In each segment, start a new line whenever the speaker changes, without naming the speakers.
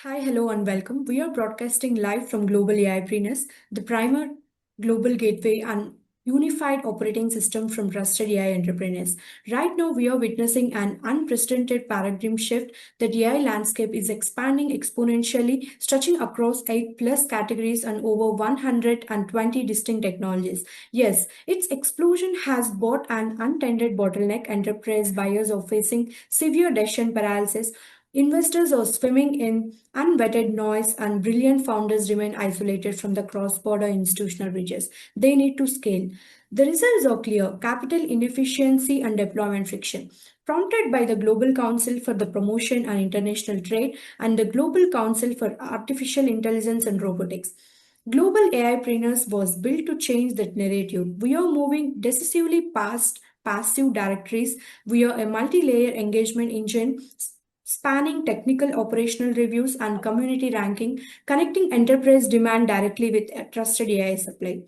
Hi, hello, and welcome. We are broadcasting live from GlobalAIPreneurs, the primer global gateway and unified operating system from trusted AI entrepreneurs. Right now, we are witnessing an unprecedented paradigm shift. The AI landscape is expanding exponentially, stretching across 8 plus categories and over 120 distinct technologies. Yes, its explosion has brought an unintended bottleneck. Enterprise buyers are facing severe decision paralysis. Investors are swimming in unvetted noise, and brilliant founders remain isolated from the cross border institutional bridges. They need to scale. The results are clear: capital inefficiency and deployment friction. Prompted by the Global Council for the Promotion and International Trade and the Global Council for Artificial Intelligence and Robotics, Global AIpreneurs was built to change that narrative. We are moving decisively past passive directories via a multi layer engagement engine spanning technical operational reviews and community ranking, connecting enterprise demand directly with a trusted AI supply.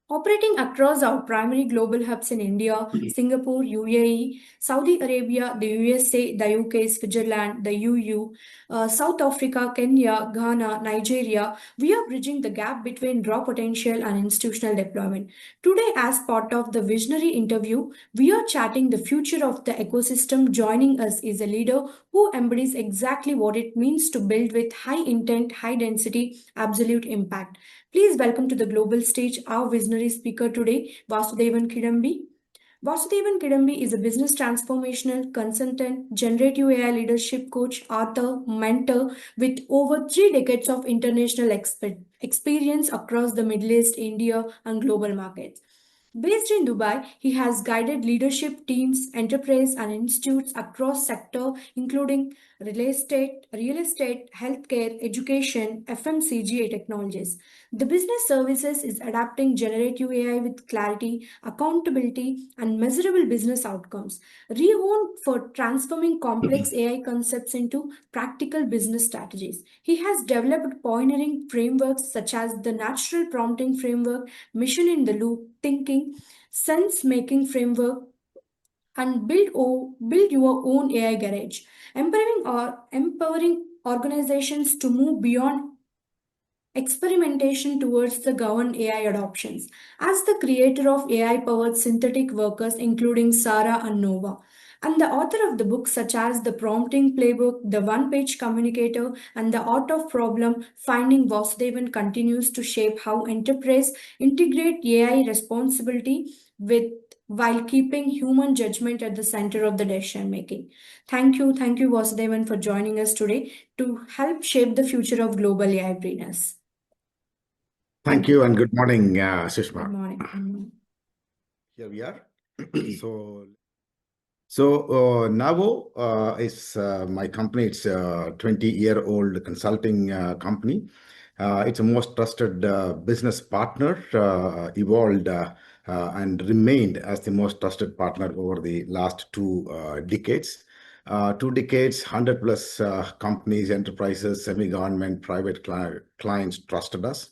Operating across our primary global hubs in India, Singapore, UAE, Saudi Arabia, the USA, the UK, Switzerland, the EU, South Africa, Kenya, Ghana, Nigeria, we are bridging the gap between raw potential and institutional deployment. Today, as part of the visionary interview, we are chatting the future of the ecosystem. Joining us is a leader who embodies exactly what it means to build with high intent, high density, absolute impact. Please welcome to the global stage our visionary speaker today, Vasudevan Kidambi. Vasudevan Kidambi is a business transformational consultant, generative AI leadership coach, author, mentor with over 3 decades of international experience across the Middle East, India, and global markets. Based in Dubai, he has guided leadership teams, enterprise, and institutes across sector, including real estate, healthcare, education, FMCG technologies. The business services is adapting generative AI with clarity, accountability, and measurable business outcomes. Renowned for transforming complex AI concepts into practical business strategies. He has developed pioneering frameworks such as the natural prompting framework, mission in the loop thinking, sense making framework, and build your own AI garage, empowering organizations to move beyond experimentation towards the governed AI adoptions. As the creator of AI powered synthetic workers, including Sarah and Nova, and the author of the books such as The Prompting Playbook, The One Page Communicator, and The Art of Problem Finding, Vasudevan continues to shape how enterprise integrate AI responsibility with while keeping human judgment at the center of the decision making. Thank you, Vasudevan, for joining us today to help shape the future of global AI brainers.
Thank you and good morning,
Good
Sushma.
morning.
Here we are. So Navo is my company. It's a 20-year-old consulting company. It's a most trusted business partner, evolved and remained as the most trusted partner over the last 2 decades. 2 decades, 100 plus companies, enterprises, semi-government, private clients trusted us.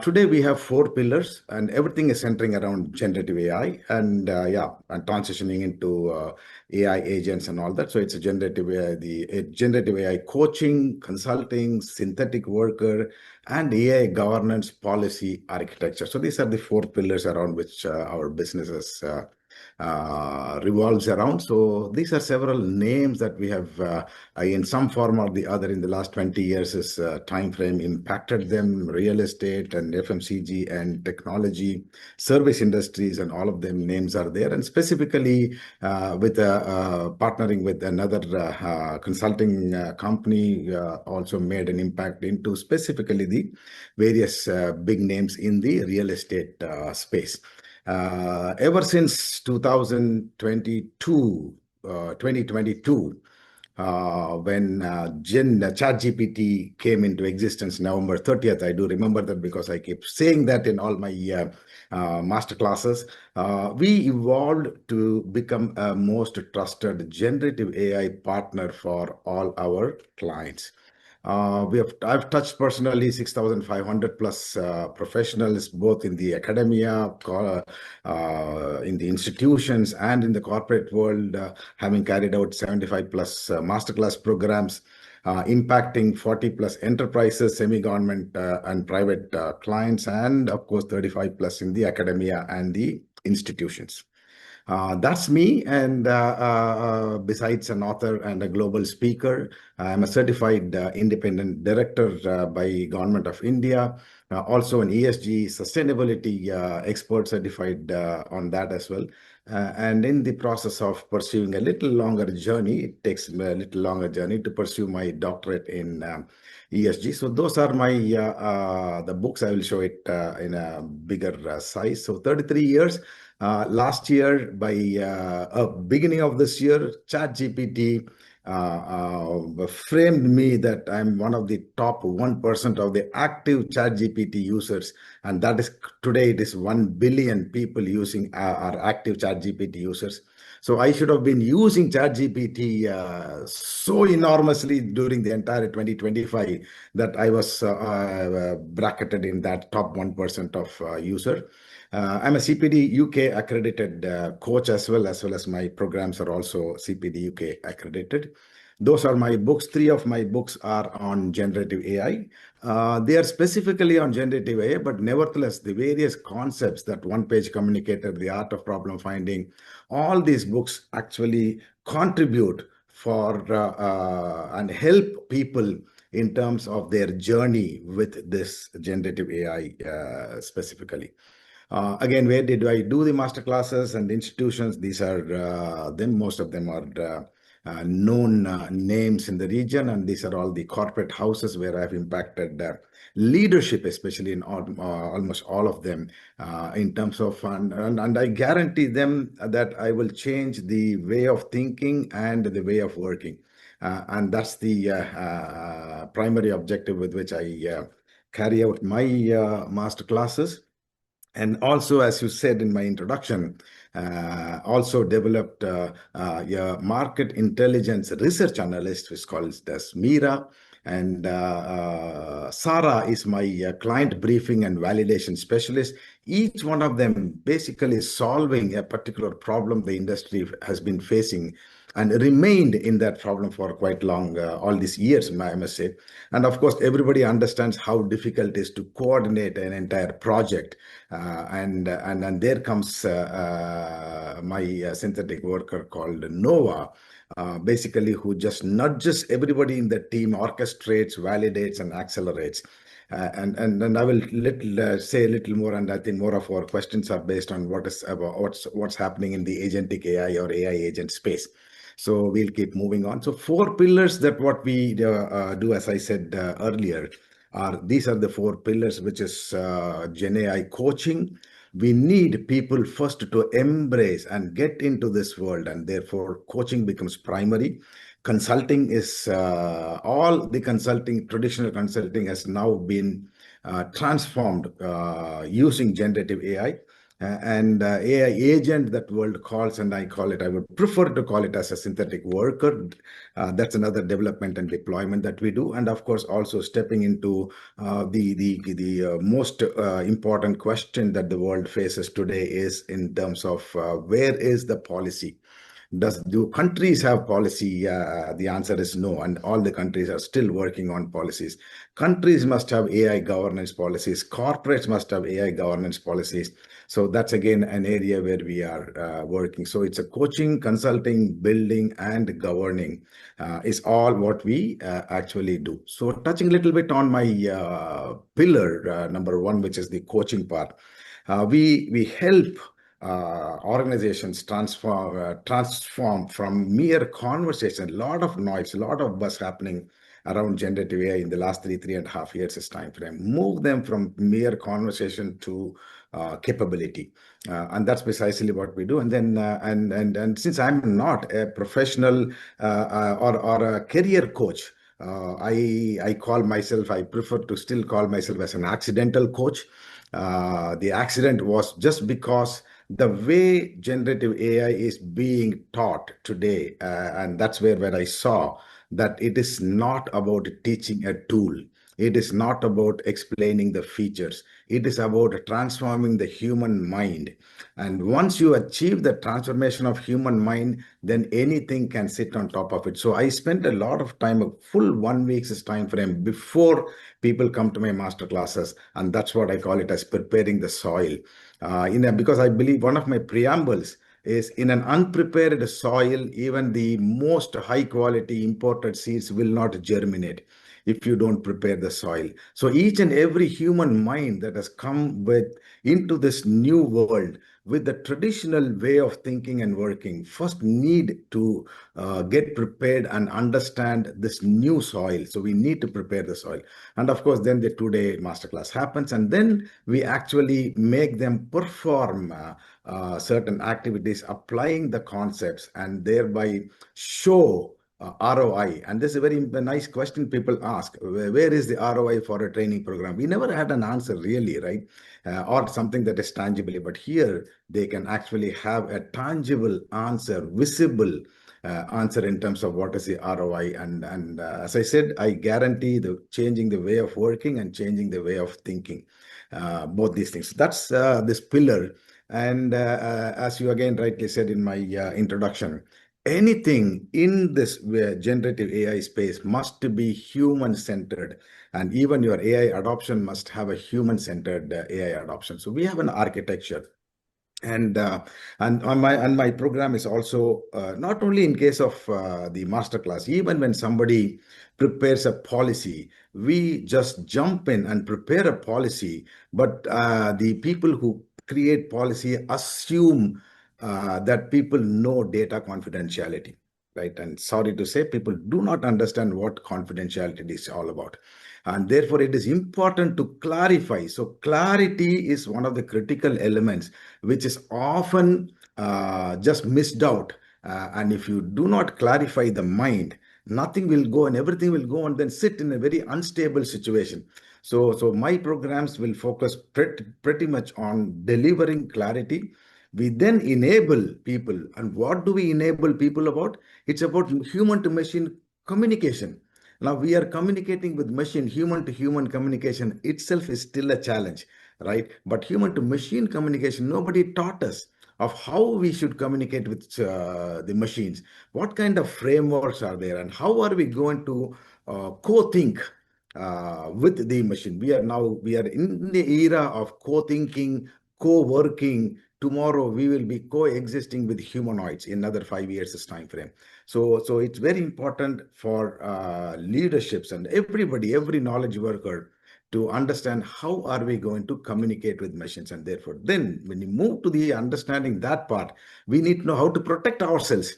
Today we have 4 pillars, and everything is centering around generative AI and and transitioning into AI agents and all that. So it's a generative AI, generative AI coaching, consulting, synthetic worker, and AI governance policy architecture. So these are the 4 pillars around which our businesses revolves around. So these are several names that we have in some form or the other in the last 20 years as time frame impacted them: real estate and FMCG and technology, service industries, and all of them names are there. And specifically with partnering with another consulting company also made an impact into specifically the various big names in the real estate space. Ever since 2022, when ChatGPT came into existence, November 30th, I do remember that because I keep saying that in all my master classes, we evolved to become a most trusted generative AI partner for all our clients. I've touched personally 6,500 plus professionals, both in the academia, in the institutions, and in the corporate world, having carried out 75 plus masterclass programs. impacting 40 plus enterprises, semi-government and private clients, and of course 35 plus in the academia and the institutions. That's me. And besides an author and a global speaker, I'm a certified independent director by Government of India. Also an ESG sustainability expert certified on that as well. And in the process of pursuing a little longer journey, it takes a little longer journey to pursue my doctorate in ESG. So those are my the books. I will show it in a bigger size. So 33 years. Last year, by beginning of this year, ChatGPT framed me that I'm one of the top 1% of the active ChatGPT users, and that is today it is 1 billion people using are active ChatGPT users. So I should have been using ChatGPT so enormously during the entire 2025 that I was bracketed in that top 1% of user. I'm a CPD UK accredited coach as well as my programs are also CPD UK accredited. Those are my books. 3 of my books are on generative AI. They are specifically on generative AI, but nevertheless, the various concepts, that one-page communicator, the art of problem finding, all these books actually contribute for and help people in terms of their journey with this generative AI specifically. Again, where did I do the master classes and institutions? These are them. Most of them are known names in the region, and these are all the corporate houses where I've impacted leadership, especially in almost all of them, in terms of and I guarantee them that I will change the way of thinking and the way of working, and that's the primary objective with which I carry out my master classes. And also, as you said in my introduction, also developed a market intelligence research analyst, which is called as Mira. And Sarah is my client briefing and validation specialist. Each one of them basically solving a particular problem the industry has been facing and remained in that problem for quite long, all these years, I must say. And of course, everybody understands how difficult it is to coordinate an entire project. And there comes my synthetic worker called Nova, basically who just nudges everybody in the team, orchestrates, validates, and accelerates. And I will say a little more, and I think more of our questions are based on what's happening in the agentic AI or AI agent space. So we'll keep moving on. So 4 pillars that what we do, as I said earlier, these are the 4 pillars, which is Gen AI coaching. We need people first to embrace and get into this world, and therefore coaching becomes primary. Consulting is all the consulting, traditional consulting has now been transformed using generative AI. And AI agent, that world calls, and I would prefer to call it as a synthetic worker. That's another development and deployment that we do. And of course, also stepping into the most important question that the world faces today is in terms of where is the policy? Do countries have policy? The answer is no, and all the countries are still working on policies. Countries must have AI governance policies. Corporates must have AI governance policies. So that's again an area where we are working. So it's a coaching, consulting, building, and governing is all what we actually do. So touching a little bit on my pillar number 1, which is the coaching part. We help organizations transform from mere conversation, a lot of noise, a lot of buzz happening around generative AI in the last 3.5 years is time frame. Move them from mere conversation to capability, and that's precisely what we do. And then and since I'm not a professional or a career coach, I call myself, I prefer to still call myself as an accidental coach. The accident was just because the way generative AI is being taught today, and that's where I saw that it is not about teaching a tool. It is not about explaining the features. It is about transforming the human mind. And once you achieve the transformation of human mind, then anything can sit on top of it. So I spent a lot of time, a full 1 week's time frame before people come to my master classes. And that's what I call it as preparing the soil. Because I believe one of my preambles is in an unprepared soil, even the most high quality imported seeds will not germinate if you don't prepare the soil. So each and every human mind that has come into this new world with the traditional way of thinking and working first need to get prepared and understand this new soil. So we need to prepare the soil. And of course, then the 2-day masterclass happens, and then we actually make them perform certain activities, applying the concepts, and thereby show ROI. And this is a very nice question people ask. Where is the ROI for a training program? We never had an answer really, right? Or something that is tangible. But here they can actually have a tangible answer, visible answer in terms of what is the ROI. And as I said, I guarantee the changing the way of working and changing the way of thinking. Both these things. That's this pillar. And as you again rightly said in my introduction, anything in this generative AI space must be human centered, and even your AI adoption must have a human centered AI adoption. So we have an architecture, and my program is also not only in case of the masterclass. Even when somebody prepares a policy, we just jump in and prepare a policy, but the people who create policy assume that people know data confidentiality, right? And sorry to say, people do not understand what confidentiality is all about, and therefore it is important to clarify. So clarity is one of the critical elements which is often just missed out. And if you do not clarify the mind, nothing will go and everything will go and then sit in a very unstable situation. So my programs will focus pretty much on delivering clarity. We then enable people. And what do we enable people about? It's about human to machine communication. Now we are communicating with machine. Human to human communication itself is still a challenge, right? But human to machine communication, nobody taught us of how we should communicate with the machines. What kind of frameworks are there, and how are we going to co-think with the machine? We are in the era of co-thinking, co-working. Tomorrow we will be coexisting with humanoids in another 5 years time frame. So it's very important for leaderships and everybody, every knowledge worker, to understand how are we going to communicate with machines. And therefore then when you move to the understanding that part, we need to know how to protect ourselves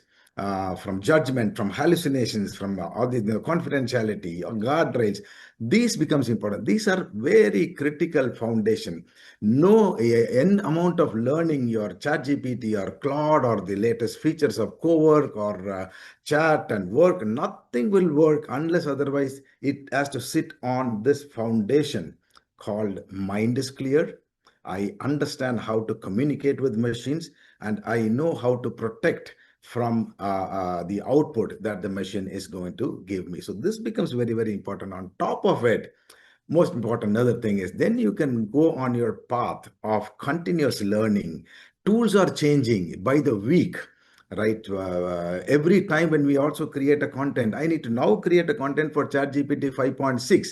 from judgment, from hallucinations, from all the confidentiality or guardrails. These becomes important. These are very critical foundation. No n amount of learning your ChatGPT or Claude or the latest features of co-work or chat and work, nothing will work unless otherwise it has to sit on this foundation called mind is clear. I understand how to communicate with machines, and I know how to protect from the output that the machine is going to give me. So this becomes very, very important. On top of it, most important another thing is then you can go on your path of continuous learning. Tools are changing by the week, right? Every time when we also create a content, I need to now create a content for ChatGPT 5.6.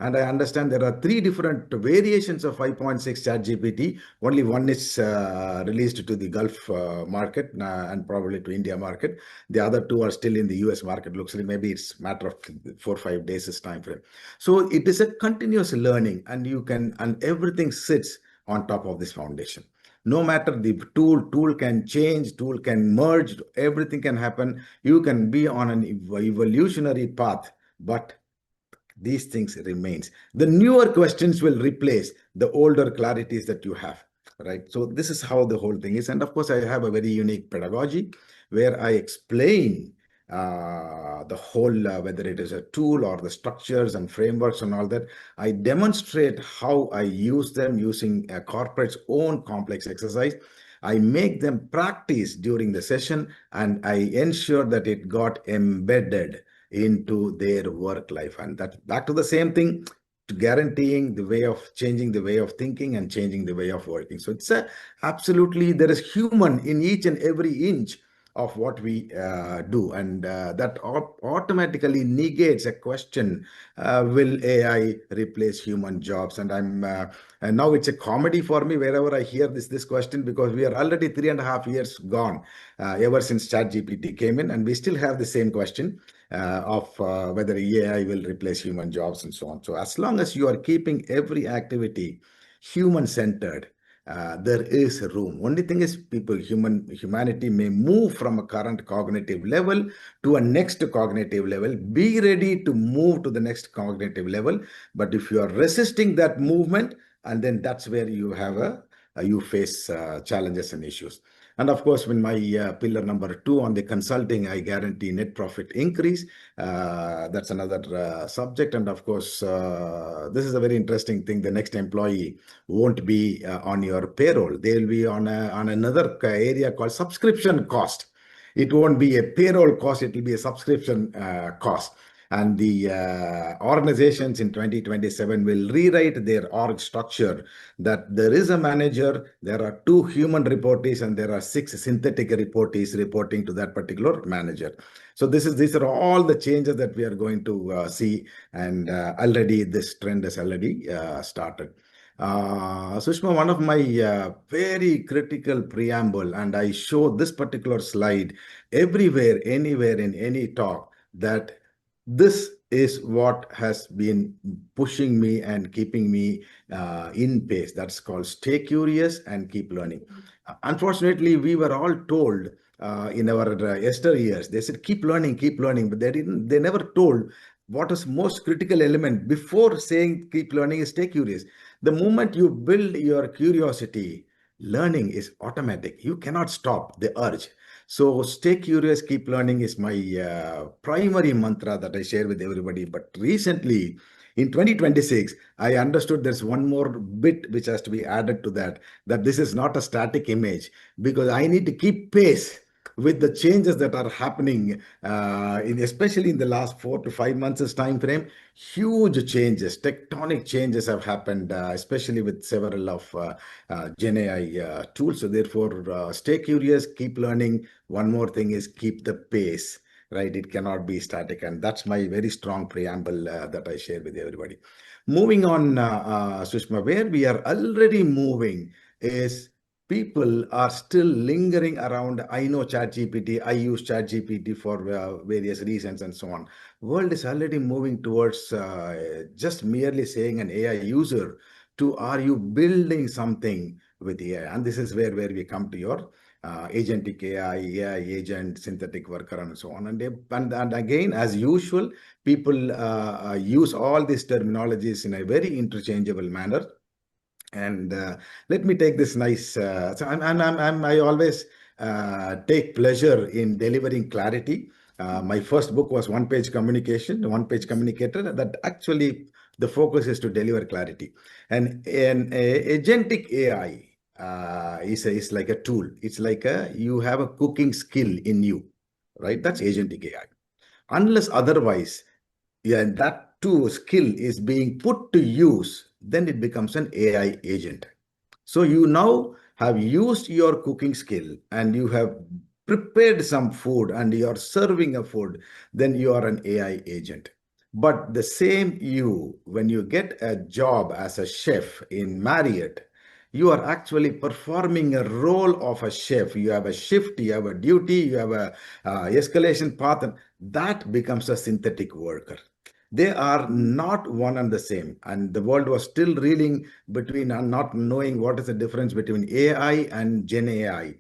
And I understand there are 3 different variations of 5.6 ChatGPT. Only one is released to the Gulf market and probably to India market. The other 2 are still in the US market. Looks like maybe it's a matter of 4 or 5 days time frame. So it is a continuous learning, and everything sits on top of this foundation. No matter the tool can change, tool can merge, everything can happen. You can be on an evolutionary path, but these things remains. The newer questions will replace the older clarities that you have, right? So this is how the whole thing is. And of course, I have a very unique pedagogy where I explain the whole, whether it is a tool or the structures and frameworks and all that. I demonstrate how I use them using a corporate's own complex exercise. I make them practice during the session, and I ensure that it got embedded into their work life. And that back to the same thing, guaranteeing the way of changing the way of thinking and changing the way of working. So it's absolutely, there is human in each and every inch of what we do, and that automatically negates a question, will AI replace human jobs? And now it's a comedy for me wherever I hear this question, because we are already 3.5 years gone ever since ChatGPT came in, and we still have the same question of whether AI will replace human jobs and so on. So as long as you are keeping every activity human-centered, there is room. Only thing is, humanity may move from a current cognitive level to a next cognitive level. Be ready to move to the next cognitive level. But if you are resisting that movement, and then that's where you face challenges and issues. And of course, when my pillar number 2 on the consulting, I guarantee net profit increase. That's another subject. And of course, this is a very interesting thing. The next employee won't be on your payroll. They'll be on another area called subscription cost. It won't be a payroll cost. It will be a subscription cost. And the organizations in 2027 will rewrite their org structure, that there is a manager, there are 2 human reportees, and there are 6 synthetic reportees reporting to that particular manager. So these are all the changes that we are going to see, and already this trend has already started. Sushma, one of my very critical preamble, and I show this particular slide everywhere, anywhere, in any talk, that this is what has been pushing me and keeping me in pace. That's called stay curious and keep learning. Unfortunately, we were all told in our yesteryears, they said keep learning, but they never told what is most critical element before saying keep learning is stay curious. The moment you build your curiosity, learning is automatic. You cannot stop the urge. So stay curious, keep learning is my primary mantra that I share with everybody. But recently, in 2026, I understood there's one more bit which has to be added to that this is not a static image, because I need to keep pace with the changes that are happening, especially in the last 4 to 5 months time frame. Huge changes, tectonic changes have happened, especially with several of Gen AI tools. So therefore, stay curious, keep learning. One more thing is keep the pace, right? It cannot be static. And that's my very strong preamble that I share with everybody. Moving on, Sushma, where we are already moving is people are still lingering around. I know ChatGPT, I use ChatGPT for various reasons and so on. World is already moving towards just merely saying an AI user to are you building something with AI? And this is where we come to your agentic AI agent, synthetic worker, and so on. And again, as usual, people use all these terminologies in a very interchangeable manner. And let me take this nice. So I always take pleasure in delivering clarity. My first book was One Page Communicator. That actually the focus is to deliver clarity. And agentic AI is like a tool. It's like you have a cooking skill in you, right? That's agentic AI. Unless otherwise, yeah, that too skill is being put to use, then it becomes an AI agent. So you now have used your cooking skill and you have prepared some food and you're serving a food, then you are an AI agent. But the same you, when you get a job as a chef in Marriott, you are actually performing a role of a chef. You have a shift, you have a duty, you have a escalation path, and that becomes a synthetic worker. They are not one and the same. And the world was still reeling between and not knowing what is the difference between AI and Gen AI.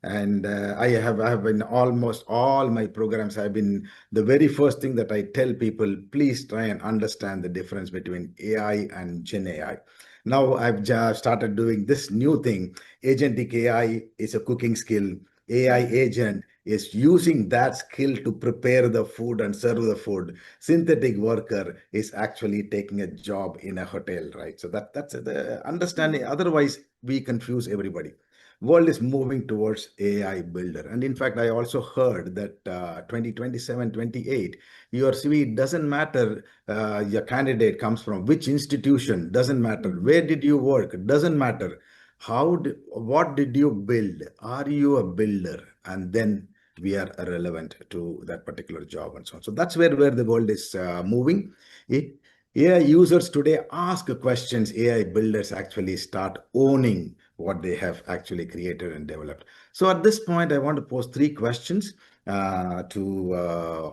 And I have been almost all my programs have been the very first thing that I tell people, please try and understand the difference between AI and Gen AI. Now I've just started doing this new thing. Agentic AI is a cooking skill. AI agent is using that skill to prepare the food and serve the food. Synthetic worker is actually taking a job in a hotel, right? So that's the understanding. Otherwise, we confuse everybody. world is moving towards AI builder. And in fact, I also heard that 2027, 28, your CV doesn't matter. Your candidate comes from which institution, doesn't matter. Where did you work, doesn't matter. What did you build? Are you a builder? And then we are relevant to that particular job and so on. So that's where the world is moving. AI users today ask questions. AI builders actually start owning what they have actually created and developed. So at this point, I want to pose three questions to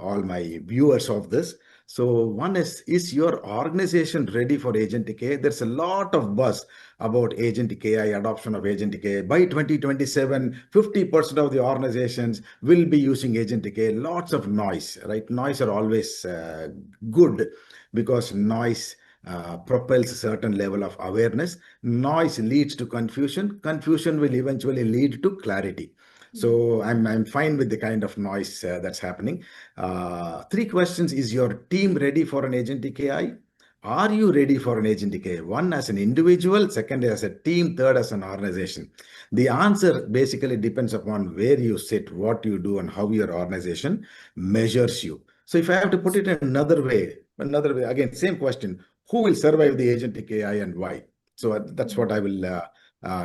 all my viewers of this. So one is your organization ready for agentic AI? There's a lot of buzz about agentic AI, adoption of agentic AI. By 2027, 50% of the organizations will be using agentic AI. Lots of noise, right? Noise are always good because noise propels a certain level of awareness. Noise leads to confusion. Confusion will eventually lead to clarity. So I'm fine with the kind of noise that's happening. Three questions. Is your team ready for an agentic AI? Are you ready for an agentic AI? One, as an individual, second, as a team, third, as an organization. The answer basically depends upon where you sit, what you do, and how your organization measures you. So if I have to put it another way, again, same question: who will survive the agentic AI and why? So that's what I will,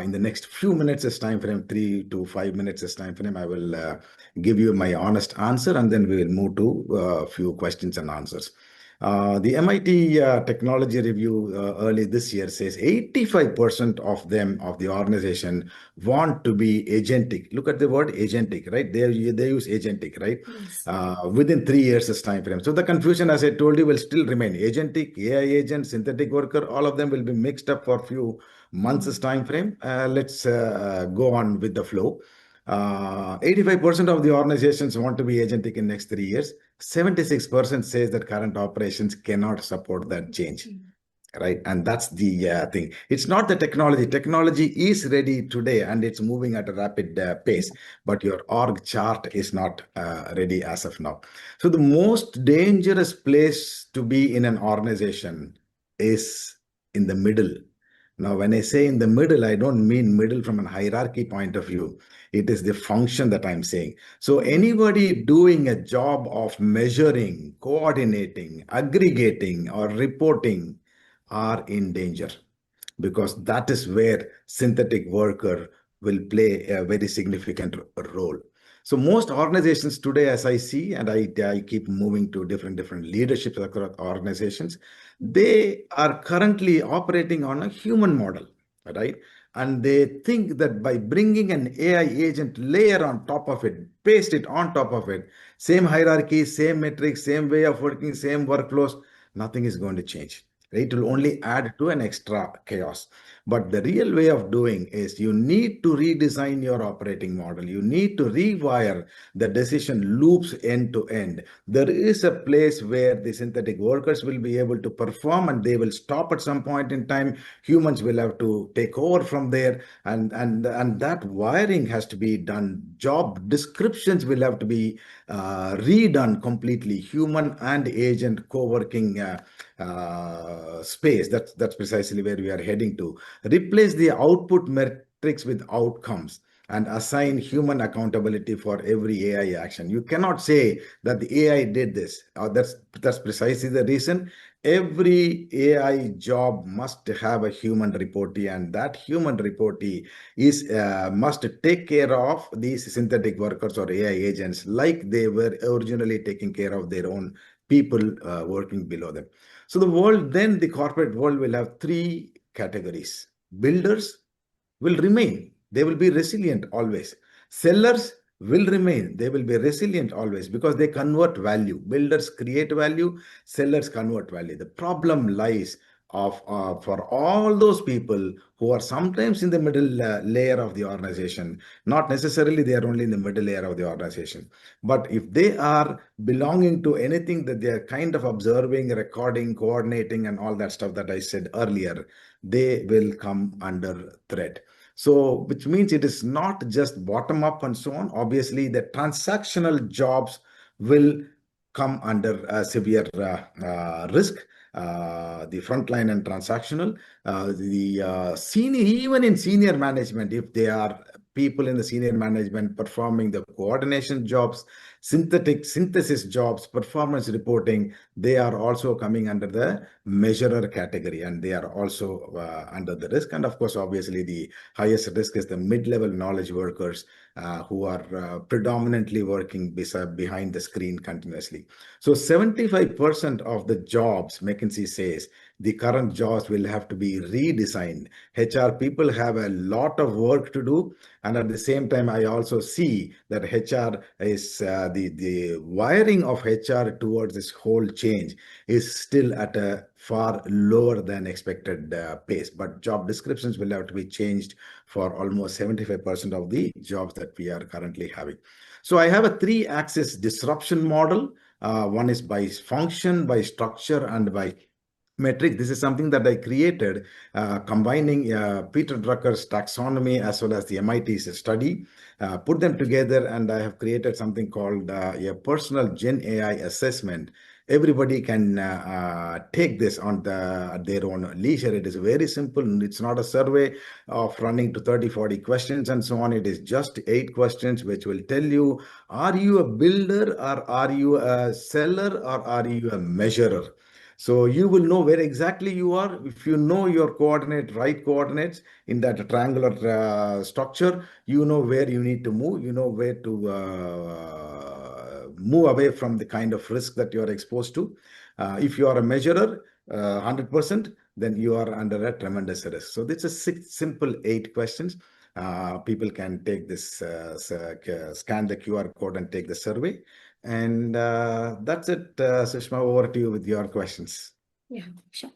in the next few minutes as time frame, 3 to 5 minutes as time frame, I will give you my honest answer, and then we will move to a few questions and answers. The MIT Technology Review early this year says 85% of them, of the organization, want to be agentic. Look at the word agentic, right? They use agentic, right?
Yes.
Within 3 years time frame. So the confusion, as I told you, will still remain. Agentic, AI agent, synthetic worker, all of them will be mixed up for a few months time frame. Let's go on with the flow. 85% of the organizations want to be agentic in next 3 years. 76% says that current operations cannot support that change. Right. And that's the thing. It's not the technology. Technology is ready today and it's moving at a rapid pace, but your org chart is not ready as of now. So the most dangerous place to be in an organization is in the middle. Now, when I say in the middle, I don't mean middle from a hierarchy point of view. It is the function that I'm saying. So anybody doing a job of measuring, coordinating, aggregating, or reporting are in danger, because that is where synthetic worker will play a very significant role. So most organizations today, as I see, and I keep moving to different leaderships across organizations, they are currently operating on a human model, right? And they think that by bringing an AI agent layer on top of it, paste it on top of it, same hierarchy, same metrics, same way of working, same workflows, nothing is going to change. It will only add to an extra chaos. But the real way of doing is you need to redesign your operating model. You need to rewire the decision loops end to end. There is a place where the synthetic workers will be able to perform and they will stop at some point in time. Humans will have to take over from there, and that wiring has to be done. Job descriptions will have to be redone completely. Human and agent co-working space. That's precisely where we are heading to. Replace the output metrics with outcomes and assign human accountability for every AI action. You cannot say that the AI did this. That's precisely the reason. Every AI job must have a human reportee, and that human reportee is must take care of these synthetic workers or AI agents like they were originally taking care of their own people working below them. So the corporate world will have three categories. Builders will remain. They will be resilient always. Sellers will remain. They will be resilient always because they convert value. Builders create value. Sellers convert value. The problem lies for all those people who are sometimes in the middle layer of the organization. Not necessarily they are only in the middle layer of the organization, but if they are belonging to anything that they are kind of observing, recording, coordinating, and all that stuff that I said earlier, they will come under threat. So, which means it is not just bottom up and so on. Obviously, the transactional jobs will come under severe risk. The frontline and transactional, the senior, even in senior management, if they are people in the senior management performing the coordination jobs, synthesis jobs, performance reporting, they are also coming under the measurer category, and they are also under the risk. And of course, obviously, the highest risk is the mid-level knowledge workers who are predominantly working behind the screen continuously. So 75% of the jobs, McKinsey says, the current jobs will have to be redesigned. HR people have a lot of work to do. And at the same time, I also see that HR is the wiring of HR towards this whole change is still at a far lower than expected pace. But job descriptions will have to be changed for almost 75% of the jobs that we are currently having. So I have a 3-axis disruption model. One is by function, by structure, and by metric. This is something that I created, combining Peter Drucker's taxonomy as well as the MIT's study, put them together, and I have created something called a personal Gen AI assessment. Everybody can take this at their own leisure. It is very simple. It's not a survey of running to 30, 40 questions and so on. It is just 8 questions which will tell you, are you a builder, or are you a seller, or are you a measurer? So you will know where exactly you are. If you know your right coordinates in that triangular structure, you know where you need to move, you know where to move away from the kind of risk that you are exposed to. If you are a measurer, 100%, then you are under a tremendous risk. So this is 6 simple 8 questions. People can take this, scan the QR code and take the survey. And that's it, Sushma, over to you with your questions.
Yeah, sure.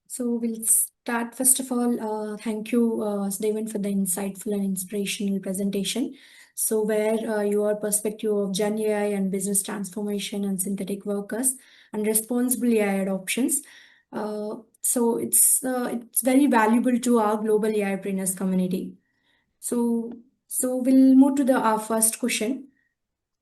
So we'll start. First of all, thank you, Vasudevan, for the insightful and inspirational presentation. So where your perspective of Gen AI and business transformation and synthetic workers and responsible AI adoptions. It's very valuable to our global AIpreneurs community. So we'll move to our first question.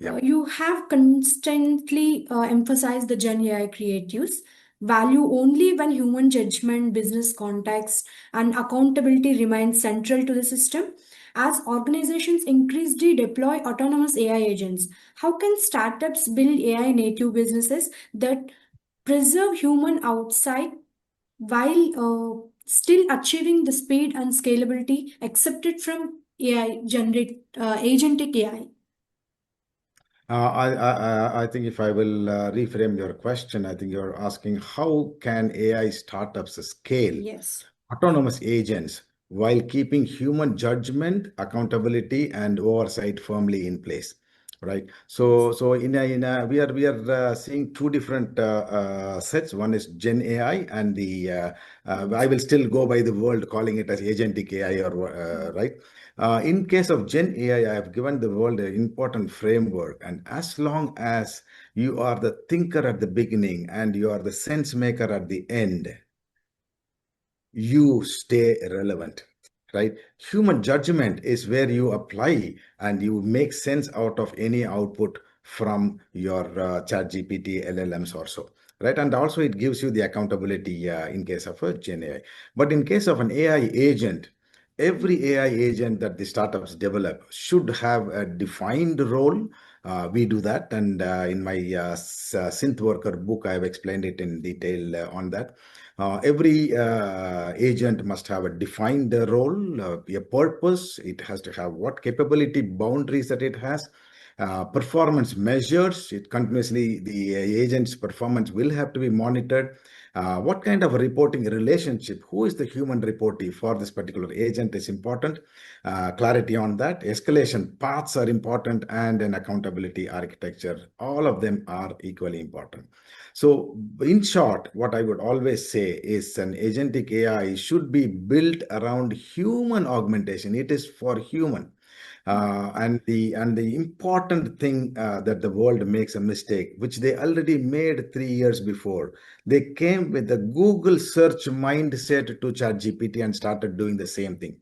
Yeah.
You have constantly emphasized the Gen AI creatives value only when human judgment, business context, and accountability remain central to the system. As organizations increasingly deploy autonomous AI agents, how can startups build AI native businesses that preserve human outside while still achieving the speed and scalability accepted from agentic AI?
I think if I will reframe your question, I think you're asking how can AI startups scale
Yes.
autonomous agents while keeping human judgment, accountability, and oversight firmly in place, right? So we are seeing 2 different sets. One is Gen AI, and the I will still go by the world calling it as agentic AI, or right. In case of Gen AI, I have given the world an important framework, and as long as you are the thinker at the beginning and you are the sense maker at the end, you stay relevant, right? Human judgment is where you apply and you make sense out of any output from your chat GPT, LLMs or so, right? And also it gives you the accountability in case of a Gen AI. But in case of an AI agent, every AI agent that the startups develop should have a defined role. We do that. And in my Synth Worker book, I have explained it in detail on that. Every agent must have a defined role, a purpose. It has to have what capability boundaries that it has. Performance measures, it continuously, the agent's performance will have to be monitored. What kind of a reporting relationship? Who is the human reportee for this particular agent is important. Clarity on that. Escalation paths are important, and an accountability architecture. All of them are equally important. So in short, what I would always say is an agentic AI should be built around human augmentation. It is for human. And the important thing that the world makes a mistake, which they already made 3 years before, they came with the Google search mindset to ChatGPT and started doing the same thing.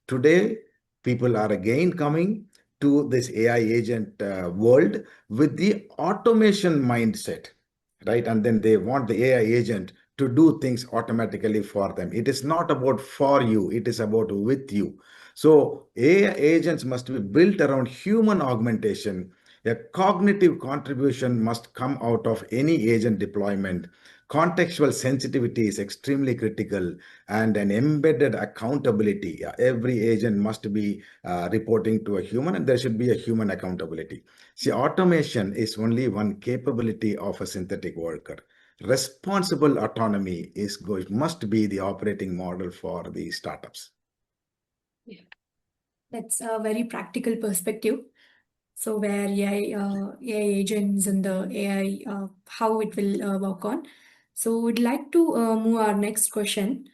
Today, people are again coming to this AI agent world with the automation mindset, right? And then they want the AI agent to do things automatically for them. It is not about for you, it is about with you. So AI agents must be built around human augmentation. A cognitive contribution must come out of any agent deployment. Contextual sensitivity is extremely critical, and an embedded accountability. Every agent must be reporting to a human, and there should be a human accountability. See, automation is only one capability of a synthetic worker. Responsible autonomy must be the operating model for the startups.
Yeah. That's a very practical perspective. So where AI agents and the AI, how it will work on. So we'd like to move our next question.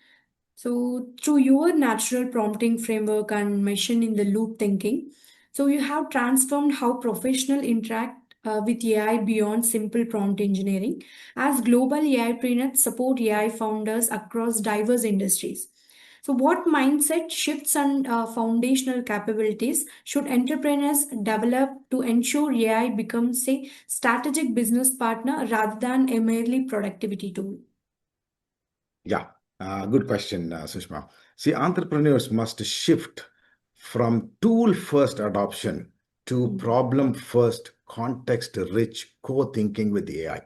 So through your natural prompting framework and machine in the loop thinking, so you have transformed how professionals interact with AI beyond simple prompt engineering. As global AIpreneurs support AI founders across diverse industries. So, what mindset shifts and foundational capabilities should entrepreneurs develop to ensure AI becomes a strategic business partner rather than a merely productivity tool?
Yeah, good question, Sushma. See, entrepreneurs must shift from tool first adoption to
Mm.
problem first, context rich co thinking with AI.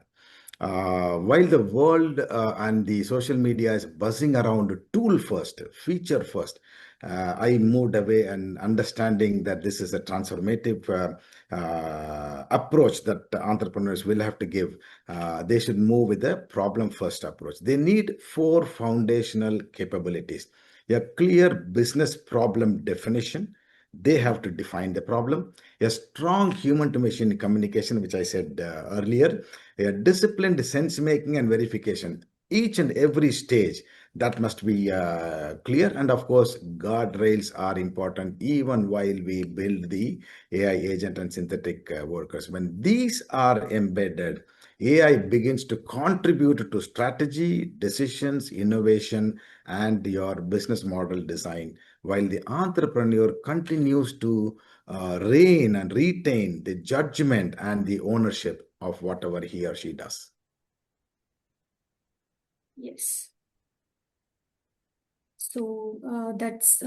While the world and the social media is buzzing around tool first, feature first, I moved away and understanding that this is a transformative approach that entrepreneurs will have to give. They should move with a problem first approach. They need four foundational capabilities: a clear business problem definition. They have to define the problem, a strong human to machine communication, which I said earlier, a disciplined sense making and verification. Each and every stage that must be clear. And of course, guardrails are important even while we build the AI agent and synthetic workers. When these are embedded, AI begins to contribute to strategy, decisions, innovation, and your business model design, while the entrepreneur continues to reign and retain the judgment and the ownership of whatever he or she does.
Yes. So that's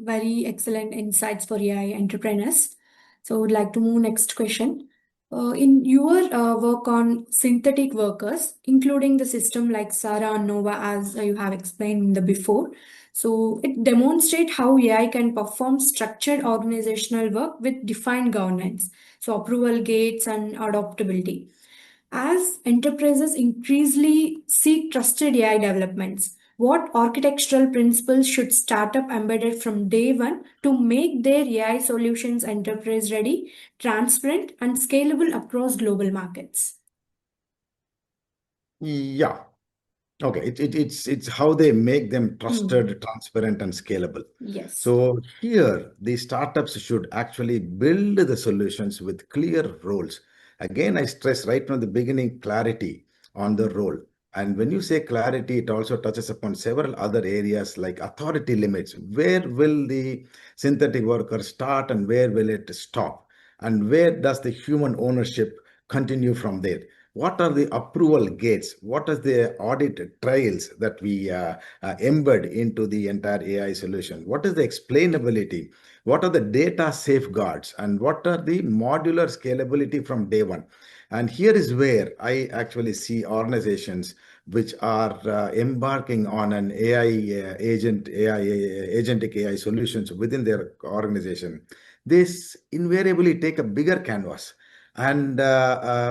very excellent insights for AI entrepreneurs. So would like to move next question. In your work on synthetic workers, including the system like Sara and Nova, as you have explained in the before, so it demonstrates how AI can perform structured organizational work with defined governance, so approval gates and adaptability. As enterprises increasingly seek trusted AI developments, what architectural principles should startup embedded from day one to make their AI solutions enterprise ready, transparent, and scalable across global markets?
Yeah. Okay, it's how they make them
Hmm.
trusted, transparent, and scalable.
Yes.
So here, the startups should actually build the solutions with clear roles. Again, I stress right from the beginning clarity on the
Mhm.
role. And when you say clarity, it also touches upon several other areas like authority limits. Where will the synthetic worker start and where will it stop? And where does the human ownership continue from there? What are the approval gates? What are the audit trails that we embed into the entire AI solution? What is the explainability? What are the data safeguards? And what are the modular scalability from day one? And here is where I actually see organizations which are embarking on an agentic AI solutions within their organization. This invariably take a bigger canvas, and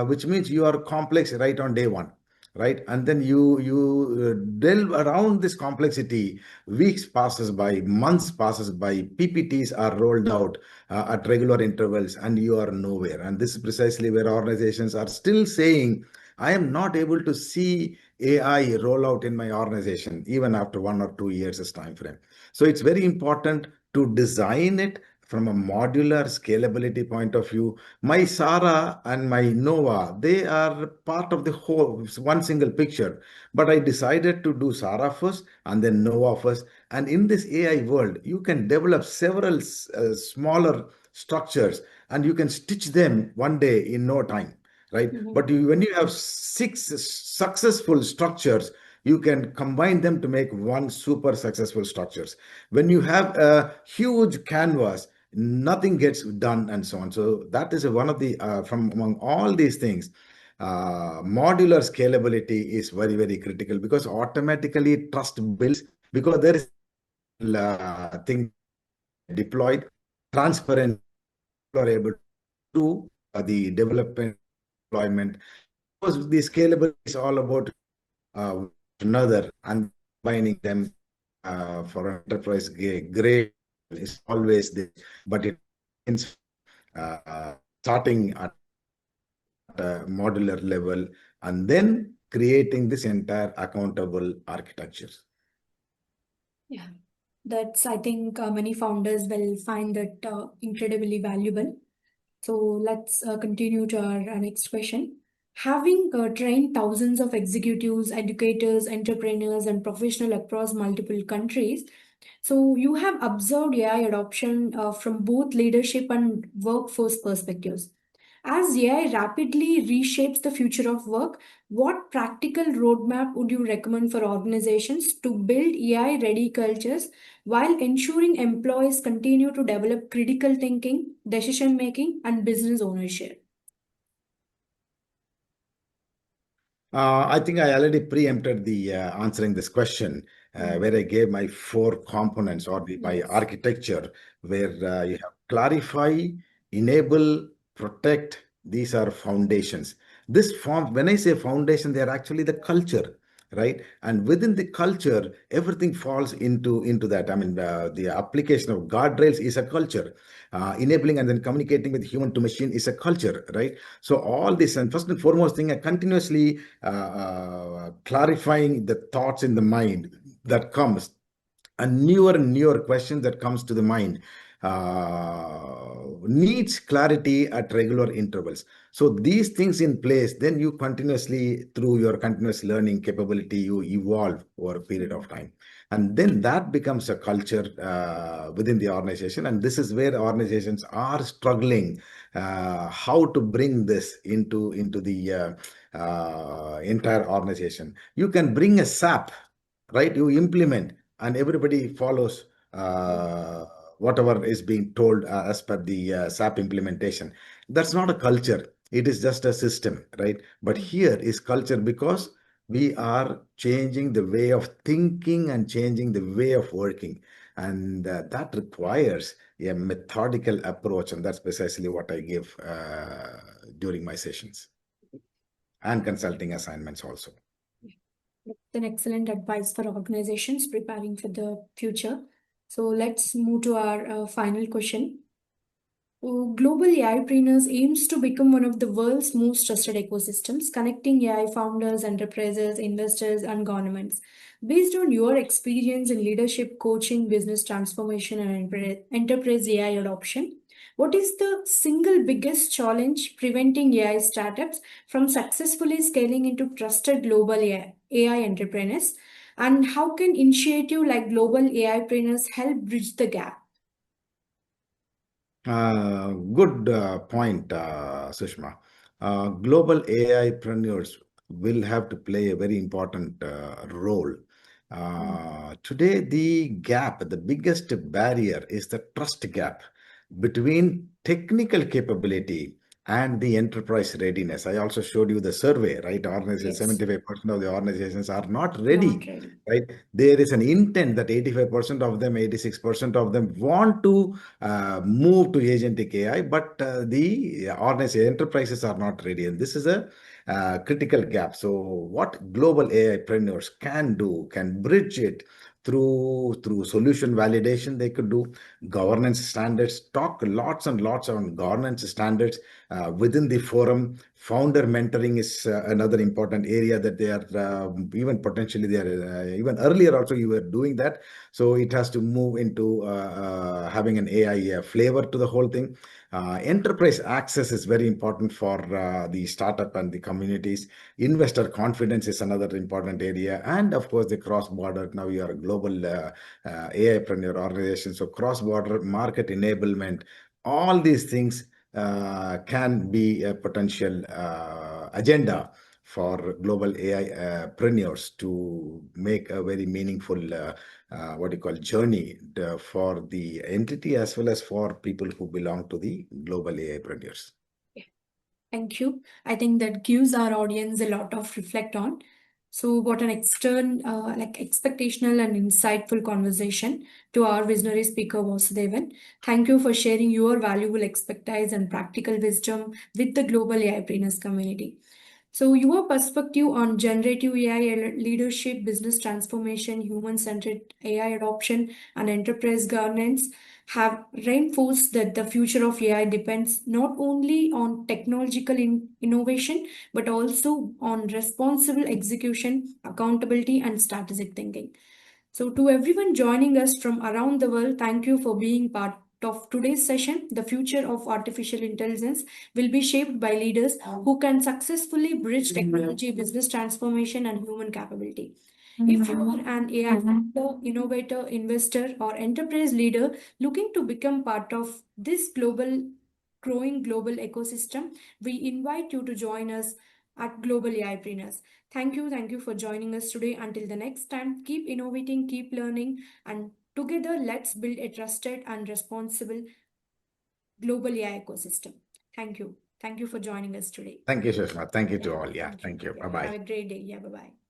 which means you are complex right on day one, right? And then you delve around this complexity. Weeks passes by, months passes by, PPTs are rolled out at regular intervals, and you are nowhere. And this is precisely where organizations are still saying, I am not able to see AI roll out in my organization even after 1 or 2 years time frame. So it's very important to design it from a modular scalability point of view. My Sara and my Nova, they are part of the whole one single picture. But I decided to do Sara first and then Nova first. And in this AI world, you can develop several smaller structures and you can stitch them one day in no time, right?
Mhm.
But when you have six successful structures, you can combine them to make one super successful structures. When you have a huge canvas, nothing gets done and so on. So that is one of the, from among all these things, modular scalability is very, very critical, because automatically trust builds, because there is thing deployed, transparent, are able to the development, deployment. Because the scalability is all about another, and combining them for enterprise grade is always there, but it means starting at a modular level and then creating this entire accountable architecture.
Yeah, that's, I think many founders will find that incredibly valuable. So let's continue to our next question. Having trained thousands of executives, educators, entrepreneurs, and professionals across multiple countries, so you have observed AI adoption from both leadership and workforce perspectives. As AI rapidly reshapes the future of work, what practical roadmap would you recommend for organizations to build AI ready cultures while ensuring employees continue to develop critical thinking, decision making, and business ownership?
I think I already preempted the answering this question, where I gave my four components, or my
Yes.
architecture, where you have clarify, enable, protect. These are foundations. This form, when I say foundation, they are actually the culture, right? And within the culture, everything falls into that. I mean, the application of guardrails is a culture. Enabling and then communicating with human to machine is a culture, right? So all this, and first and foremost thing, continuously clarifying the thoughts in the mind that comes, and newer questions that comes to the mind needs clarity at regular intervals. So these things in place, then you continuously, through your continuous learning capability, you evolve over a period of time, and then that becomes a culture within the organization. And this is where organizations are struggling, how to bring this into the entire organization. You can bring a SAP, right? You implement and everybody follows whatever is being told as per the SAP implementation. That's not a culture. It is just a system, right? But here is culture, because we are changing the way of thinking and changing the way of working. And that requires a methodical approach. And that's precisely what I give during my sessions and consulting assignments also.
That's an excellent advice for organizations preparing for the future. So let's move to our final question. Global AIpreneurs aims to become one of the world's most trusted ecosystems, connecting AI founders, enterprises, investors, and governments. Based on your experience in leadership, coaching, business transformation, and enterprise AI adoption, what is the single biggest challenge preventing AI startups from successfully scaling into trusted global AI entrepreneurs? And how can initiative like Global AIpreneurs help bridge the gap?
Good point, Sushma. Global AIpreneurs will have to play a very important role. Today, the gap, the biggest barrier is the trust gap between technical capability and the enterprise readiness. I also showed you the survey, right? Organizations,
Yes,
75% of the organizations are not
not
ready,
ready.
right? There is an intent that 85% of them, 86% of them want to move to agentic AI, but the organization enterprises are not ready, and this is a critical gap. So, what global AIpreneurs can do, can bridge it through solution validation. They could do governance standards, talk lots and lots on governance standards within the forum. Founder mentoring is another important area that they are even potentially they are even earlier also you were doing that. So it has to move into having an AI flavor to the whole thing. Enterprise access is very important for the startup and the communities. Investor confidence is another important area. And of course, the cross-border, now you are a global AIpreneur organization. So cross-border market enablement, all these things can be a potential agenda for global AIpreneurs to make a very meaningful journey for the entity as well as for people who belong to the global AIpreneurs.
Thank you. I think that gives our audience a lot of reflect on. So, what an expectational and insightful conversation to our visionary speaker Vasudevan. Thank you for sharing your valuable expertise and practical wisdom with the global AIpreneurs community. So, your perspective on generative AI leadership, business transformation, human centered AI adoption, and enterprise governance have reinforced that the future of AI depends not only on technological innovation but also on responsible execution, accountability, and strategic thinking. So, to everyone joining us from around the world, thank you for being part of today's session. The future of artificial intelligence will be shaped by leaders who can successfully bridge technology, business transformation, and human capability. If you are an AI founder, innovator, investor, or enterprise leader looking to become part of this growing global ecosystem, we invite you to join us at Global AIpreneurs. Thank you for joining us today. Until the next time, keep innovating, keep learning, and together let's build a trusted and responsible global AI ecosystem. Thank you. Thank you for joining us today.
Thank you, Sushma. Thank you to
Yeah,
all. Yeah,
thank you.
thank you.
Yeah,
Bye-bye.
have a great day. Yeah, bye bye.